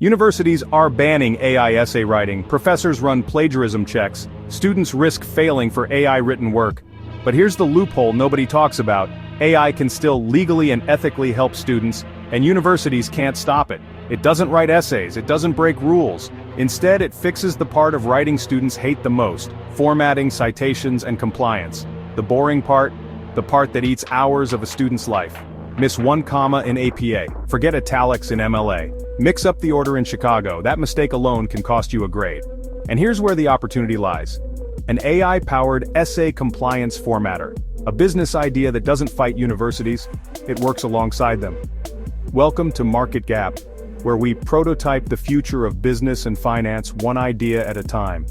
Universities are banning AI essay writing, professors run plagiarism checks, students risk failing for AI-written work. But here's the loophole nobody talks about: AI can still legally and ethically help students, and universities can't stop it. It doesn't write essays, it doesn't break rules. Instead, it fixes the part of writing students hate the most: formatting, citations, and compliance. The boring part? The part that eats hours of a student's life. Miss one comma in APA, forget italics in MLA. Mix up the order in Chicago, that mistake alone can cost you a grade. And here's where the opportunity lies. An AI-powered essay compliance formatter. A business idea that doesn't fight universities, it works alongside them. Welcome to Market Gap, where we prototype the future of business and finance one idea at a time.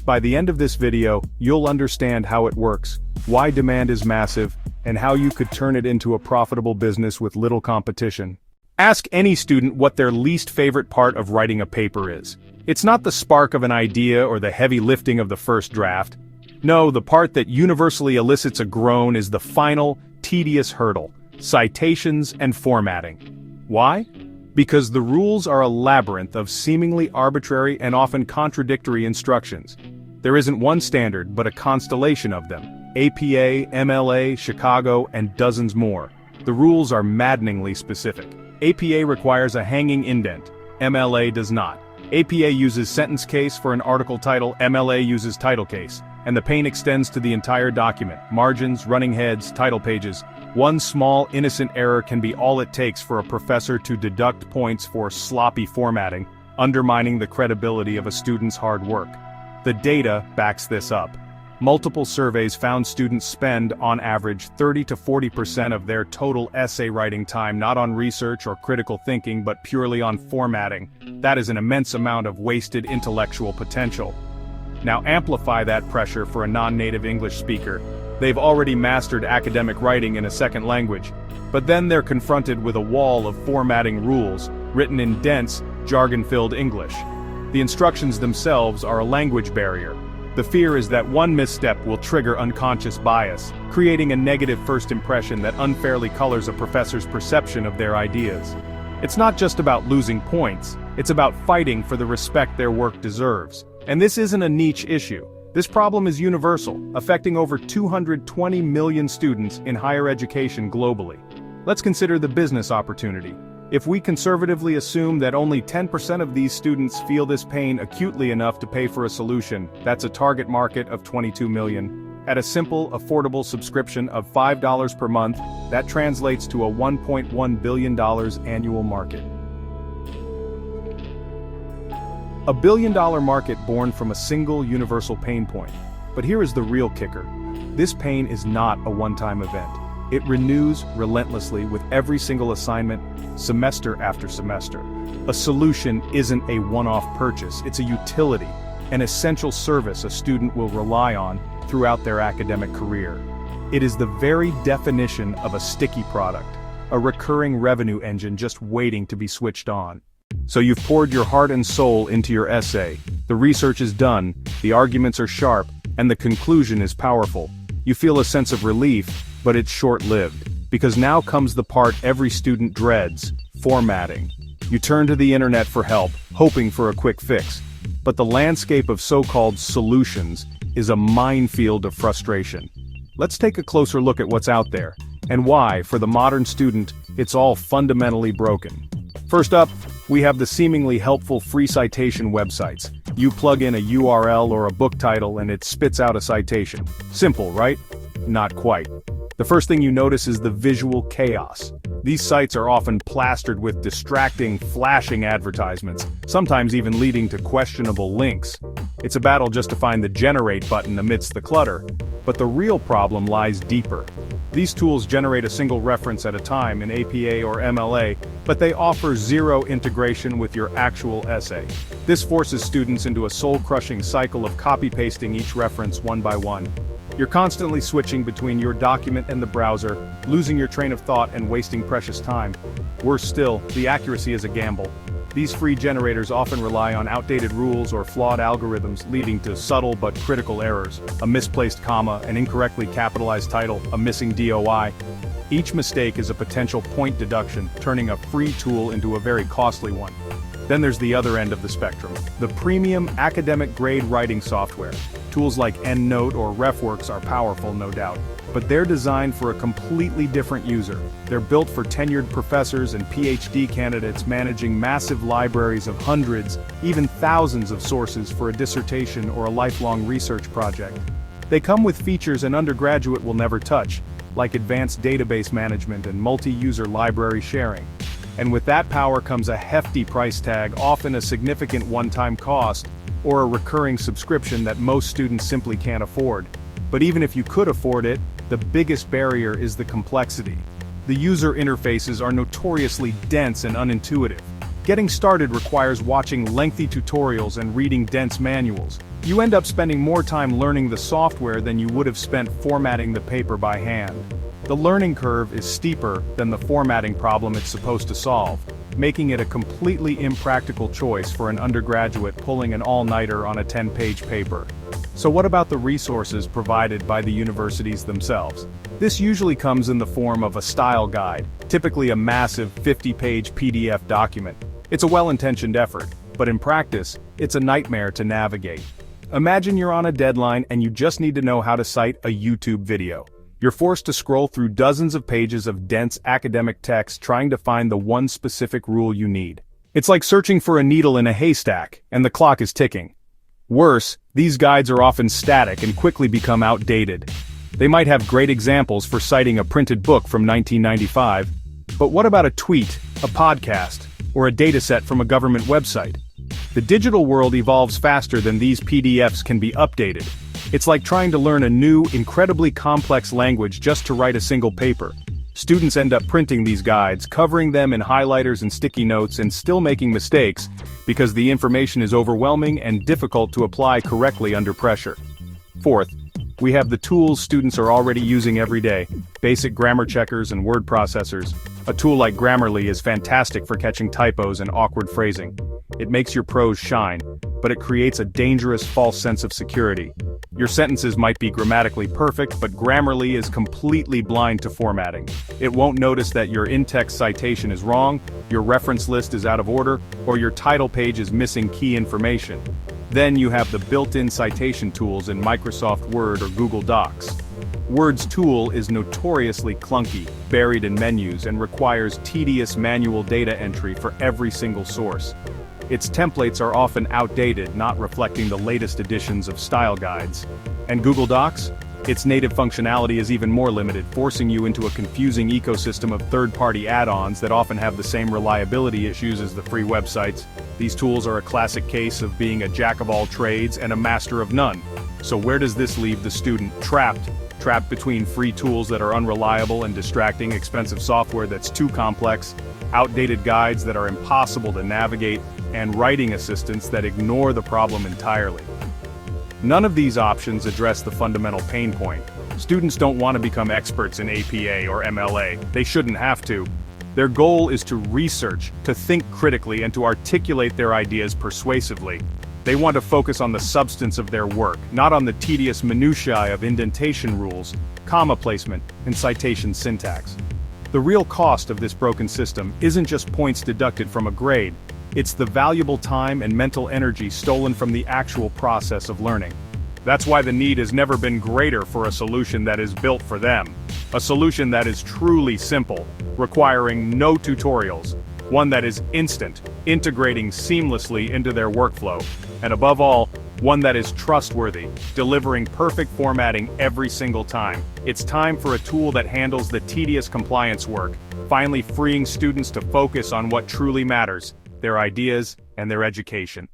By the end of this video, you'll understand how it works, why demand is massive, and how you could turn it into a profitable business with little competition. Ask any student what their least favorite part of writing a paper is. It's not the spark of an idea or the heavy lifting of the first draft. No, the part that universally elicits a groan is the final, tedious hurdle: citations and formatting. Why? Because the rules are a labyrinth of seemingly arbitrary and often contradictory instructions. There isn't one standard, but a constellation of them: APA, MLA, Chicago, and dozens more. The rules are maddeningly specific. APA requires a hanging indent. MLA does not. APA uses sentence case for an article title, MLA uses title case. And the pain extends to the entire document: margins, running heads, title pages. One small, innocent error can be all it takes for a professor to deduct points for sloppy formatting, undermining the credibility of a student's hard work. The data backs this up. Multiple surveys found students spend, on average, 30 to 40% of their total essay writing time not on research or critical thinking but purely on formatting. That is an immense amount of wasted intellectual potential. Now amplify that pressure for a non-native English speaker. They've already mastered academic writing in a second language, but then they're confronted with a wall of formatting rules, written in dense, jargon-filled English. The instructions themselves are a language barrier. The fear is that one misstep will trigger unconscious bias, creating a negative first impression that unfairly colors a professor's perception of their ideas. It's not just about losing points, it's about fighting for the respect their work deserves. And this isn't a niche issue. This problem is universal, affecting over 220 million students in higher education globally. Let's consider the business opportunity. If we conservatively assume that only 10% of these students feel this pain acutely enough to pay for a solution, that's a target market of 22 million. At a simple, affordable subscription of $5 per month, that translates to a $1.1 billion annual market. A billion-dollar market born from a single universal pain point. But here is the real kicker. This pain is not a one-time event. It renews relentlessly with every single assignment, semester after semester. A solution isn't a one-off purchase, it's a utility, an essential service a student will rely on throughout their academic career. It is the very definition of a sticky product, a recurring revenue engine just waiting to be switched on. So you've poured your heart and soul into your essay, the research is done, the arguments are sharp, and the conclusion is powerful. You feel a sense of relief, but it's short-lived, because now comes the part every student dreads: formatting. You turn to the internet for help, hoping for a quick fix. But the landscape of so-called solutions is a minefield of frustration. Let's take a closer look at what's out there, and why, for the modern student, it's all fundamentally broken. First up, we have the seemingly helpful free citation websites. You plug in a URL or a book title and it spits out a citation. Simple, right? Not quite. The first thing you notice is the visual chaos. These sites are often plastered with distracting, flashing advertisements, sometimes even leading to questionable links. It's a battle just to find the generate button amidst the clutter. But the real problem lies deeper. These tools generate a single reference at a time in APA or MLA, but they offer zero integration with your actual essay. This forces students into a soul-crushing cycle of copy-pasting each reference one by one. You're constantly switching between your document and the browser, losing your train of thought and wasting precious time. Worse still, the accuracy is a gamble. These free generators often rely on outdated rules or flawed algorithms, leading to subtle but critical errors: a misplaced comma, an incorrectly capitalized title, a missing DOI. Each mistake is a potential point deduction, turning a free tool into a very costly one. Then there's the other end of the spectrum, the premium academic-grade writing software. Tools like EndNote or RefWorks are powerful, no doubt, but they're designed for a completely different user. They're built for tenured professors and PhD candidates managing massive libraries of hundreds, even thousands of sources for a dissertation or a lifelong research project. They come with features an undergraduate will never touch, like advanced database management and multi-user library sharing. And with that power comes a hefty price tag, often a significant one-time cost, or a recurring subscription that most students simply can't afford. But even if you could afford it, the biggest barrier is the complexity. The user interfaces are notoriously dense and unintuitive. Getting started requires watching lengthy tutorials and reading dense manuals. You end up spending more time learning the software than you would have spent formatting the paper by hand. The learning curve is steeper than the formatting problem it's supposed to solve, making it a completely impractical choice for an undergraduate pulling an all-nighter on a 10-page paper. So what about the resources provided by the universities themselves? This usually comes in the form of a style guide, typically a massive 50-page PDF document. It's a well-intentioned effort, but in practice, it's a nightmare to navigate. Imagine you're on a deadline and you just need to know how to cite a YouTube video. You're forced to scroll through dozens of pages of dense academic text trying to find the one specific rule you need. It's like searching for a needle in a haystack, and the clock is ticking. Worse, these guides are often static and quickly become outdated. They might have great examples for citing a printed book from 1995, but what about a tweet, a podcast, or a dataset from a government website? The digital world evolves faster than these PDFs can be updated. It's like trying to learn a new, incredibly complex language just to write a single paper. Students end up printing these guides, covering them in highlighters and sticky notes, and still making mistakes because the information is overwhelming and difficult to apply correctly under pressure. Fourth, we have the tools students are already using every day, basic grammar checkers and word processors. A tool like Grammarly is fantastic for catching typos and awkward phrasing. It makes your prose shine, but it creates a dangerous false sense of security. Your sentences might be grammatically perfect, but Grammarly is completely blind to formatting. It won't notice that your in-text citation is wrong, your reference list is out of order, or your title page is missing key information. Then you have the built-in citation tools in Microsoft Word or Google Docs. Word's tool is notoriously clunky, buried in menus, and requires tedious manual data entry for every single source. Its templates are often outdated, not reflecting the latest editions of style guides. And Google Docs? Its native functionality is even more limited, forcing you into a confusing ecosystem of third-party add-ons that often have the same reliability issues as the free websites. These tools are a classic case of being a jack of all trades and a master of none. So where does this leave the student? Trapped between free tools that are unreliable and distracting, expensive software that's too complex, outdated guides that are impossible to navigate, and writing assistants that ignore the problem entirely. None of these options address the fundamental pain point. Students don't want to become experts in APA or MLA. They shouldn't have to. Their goal is to research, to think critically, and to articulate their ideas persuasively. They want to focus on the substance of their work, not on the tedious minutiae of indentation rules, comma placement, and citation syntax. The real cost of this broken system isn't just points deducted from a grade. It's the valuable time and mental energy stolen from the actual process of learning. That's why the need has never been greater for a solution that is built for them. A solution that is truly simple, requiring no tutorials. One that is instant, integrating seamlessly into their workflow. And above all, one that is trustworthy, delivering perfect formatting every single time. It's time for a tool that handles the tedious compliance work, finally freeing students to focus on what truly matters: their ideas and their education.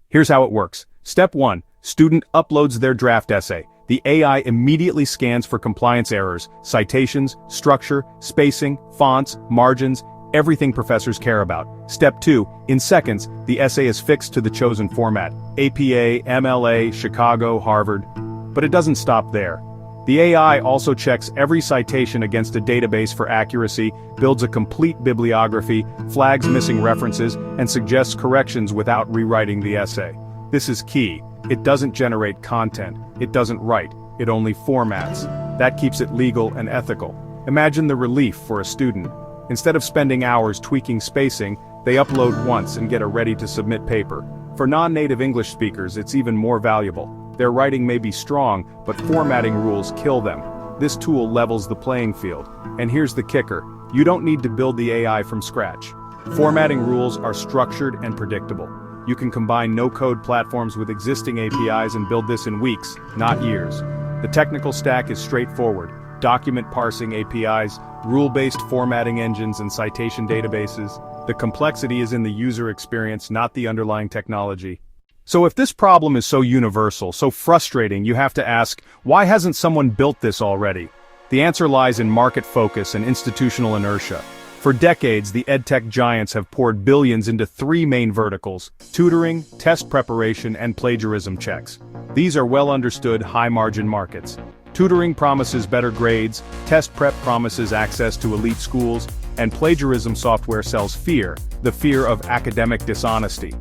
Here's how it works. Step 1. Student uploads their draft essay. The AI immediately scans for compliance errors, citations, structure, spacing, fonts, margins, everything professors care about. Step 2. In seconds, the essay is fixed to the chosen format: APA, MLA, Chicago, Harvard. But it doesn't stop there. The AI also checks every citation against a database for accuracy, builds a complete bibliography, flags missing references, and suggests corrections without rewriting the essay. This is key. It doesn't generate content. It doesn't write. It only formats. That keeps it legal and ethical. Imagine the relief for a student. Instead of spending hours tweaking spacing, They upload once and get a ready-to-submit paper. For non-native English speakers, it's even more valuable. Their writing may be strong, but formatting rules kill them. This tool levels the playing field. And here's the kicker: you don't need to build the AI from scratch. Formatting rules are structured and predictable. You can combine no-code platforms with existing APIs and build this in weeks, not years. The technical stack is straightforward: document parsing APIs, rule-based formatting engines, and citation databases. The complexity is in the user experience, not the underlying technology. So if this problem is so universal, so frustrating, you have to ask, why hasn't someone built this already? The answer lies in market focus and institutional inertia. For decades, the edtech giants have poured billions into three main verticals: tutoring, test preparation, and plagiarism checks. These are well-understood, high-margin markets. Tutoring promises better grades, test prep promises access to elite schools, and plagiarism software sells fear, the fear of academic dishonesty.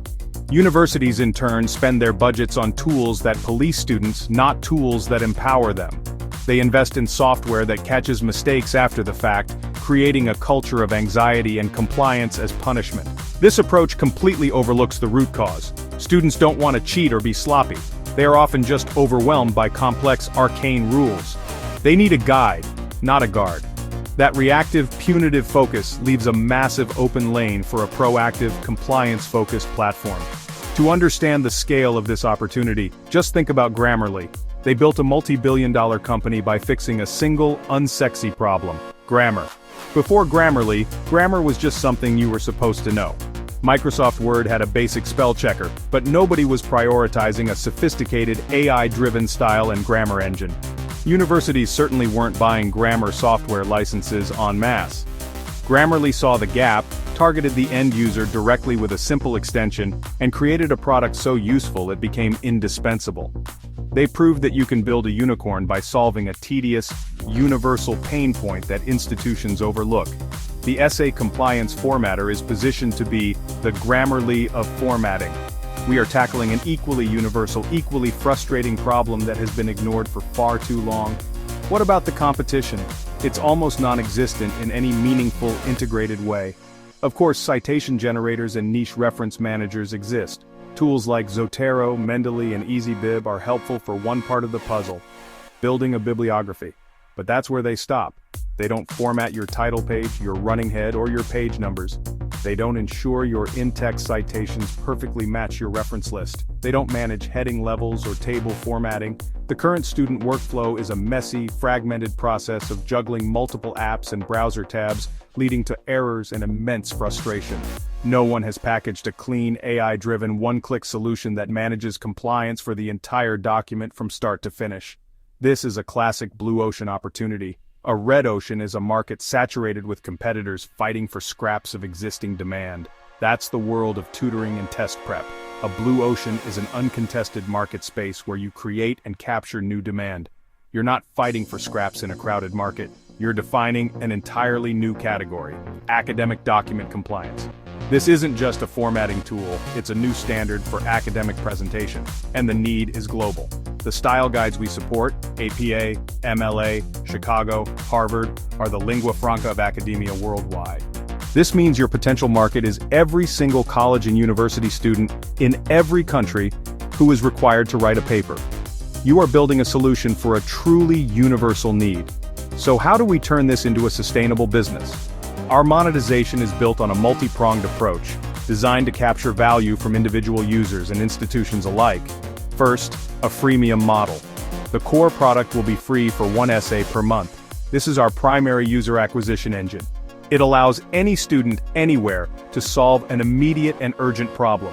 Universities, in turn, spend their budgets on tools that police students, not tools that empower them. They invest in software that catches mistakes after the fact, creating a culture of anxiety and compliance as punishment. This approach completely overlooks the root cause. Students don't want to cheat or be sloppy. They are often just overwhelmed by complex, arcane rules. They need a guide, not a guard. That reactive, punitive focus leaves a massive open lane for a proactive, compliance-focused platform. To understand the scale of this opportunity, just think about Grammarly. They built a multi-billion-dollar company by fixing a single, unsexy problem: grammar. Before Grammarly, grammar was just something you were supposed to know. Microsoft Word had a basic spell checker, but nobody was prioritizing a sophisticated, AI-driven style and grammar engine. Universities certainly weren't buying grammar software licenses en masse. Grammarly saw the gap, targeted the end user directly with a simple extension, and created a product so useful it became indispensable. They proved that you can build a unicorn by solving a tedious, universal pain point that institutions overlook. The essay compliance formatter is positioned to be the Grammarly of formatting. We are tackling an equally universal, equally frustrating problem that has been ignored for far too long. What about the competition? It's almost non-existent in any meaningful, integrated way. Of course, citation generators and niche reference managers exist. Tools like Zotero, Mendeley, and EasyBib are helpful for one part of the puzzle: building a bibliography. But that's where they stop. They don't format your title page, your running head, or your page numbers. They don't ensure your in-text citations perfectly match your reference list. They don't manage heading levels or table formatting. The current student workflow is a messy, fragmented process of juggling multiple apps and browser tabs, leading to errors and immense frustration. No one has packaged a clean, AI-driven, one-click solution that manages compliance for the entire document from start to finish. This is a classic blue ocean opportunity. A red ocean is a market saturated with competitors fighting for scraps of existing demand. That's the world of tutoring and test prep. A blue ocean is an uncontested market space where you create and capture new demand. You're not fighting for scraps in a crowded market. You're defining an entirely new category: academic document compliance. This isn't just a formatting tool, it's a new standard for academic presentation, and the need is global. The style guides we support, APA, MLA, Chicago, Harvard, are the lingua franca of academia worldwide. This means your potential market is every single college and university student in every country who is required to write a paper. You are building a solution for a truly universal need. So how do we turn this into a sustainable business? Our monetization is built on a multi-pronged approach, designed to capture value from individual users and institutions alike. First, a freemium model. The core product will be free for one essay per month. This is our primary user acquisition engine. It allows any student anywhere to solve an immediate and urgent problem.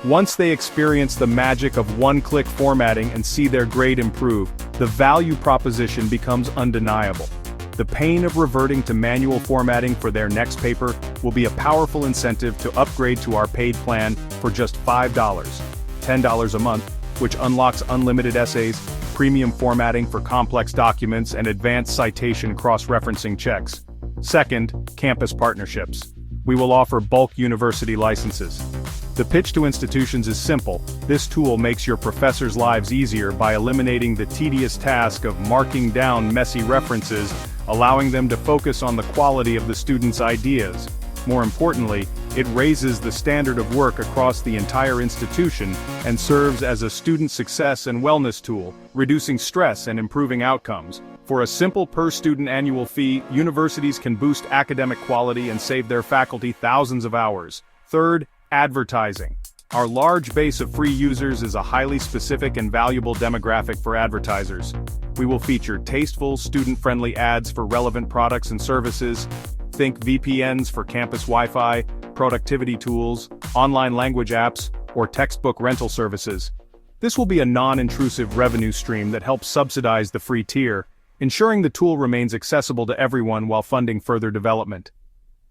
Once they experience the magic of one-click formatting and see their grade improve, the value proposition becomes undeniable. The pain of reverting to manual formatting for their next paper will be a powerful incentive to upgrade to our paid plan for just $5, $10 a month, which unlocks unlimited essays, premium formatting for complex documents, and advanced citation cross-referencing checks. Second, campus partnerships. We will offer bulk university licenses. The pitch to institutions is simple. This tool makes your professors' lives easier by eliminating the tedious task of marking down messy references, allowing them to focus on the quality of the students' ideas. More importantly, It raises the standard of work across the entire institution and serves as a student success and wellness tool, reducing stress and improving outcomes. For a simple per-student annual fee, universities can boost academic quality and save their faculty thousands of hours. Third, advertising. Our large base of free users is a highly specific and valuable demographic for advertisers. We will feature tasteful, student-friendly ads for relevant products and services. Think VPNs for campus Wi-Fi, productivity tools, online language apps, or textbook rental services. This will be a non-intrusive revenue stream that helps subsidize the free tier, ensuring the tool remains accessible to everyone while funding further development.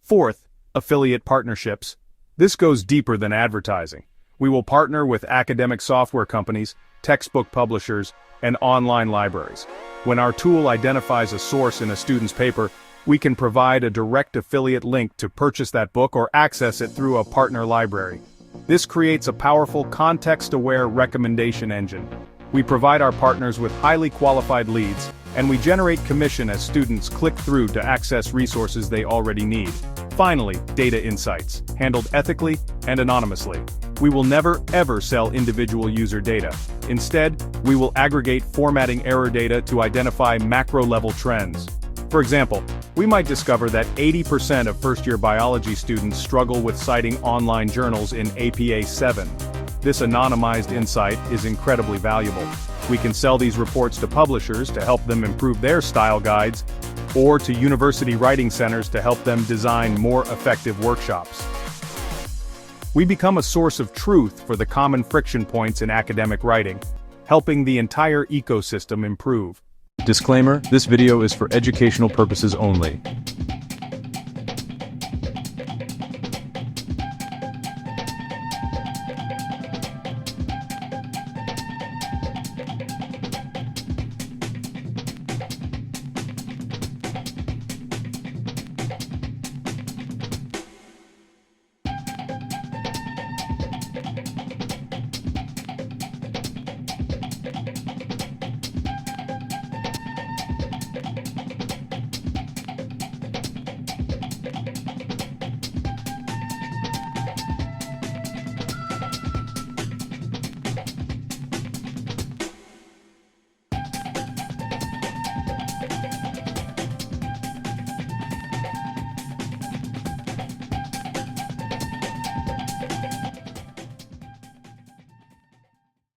Fourth, affiliate partnerships. This goes deeper than advertising. We will partner with academic software companies, textbook publishers, and online libraries. When our tool identifies a source in a student's paper, we can provide a direct affiliate link to purchase that book or access it through a partner library. This creates a powerful context-aware recommendation engine. We provide our partners with highly qualified leads, and we generate commission as students click through to access resources they already need. Finally, data insights, handled ethically and anonymously. We will never ever sell individual user data. Instead, we will aggregate formatting error data to identify macro-level trends. For example, we might discover that 80% of first-year biology students struggle with citing online journals in APA 7. This anonymized insight is incredibly valuable. We can sell these reports to publishers to help them improve their style guides, or to university writing centers to help them design more effective workshops. We become a source of truth for the common friction points in academic writing, helping the entire ecosystem improve. Disclaimer: this video is for educational purposes only.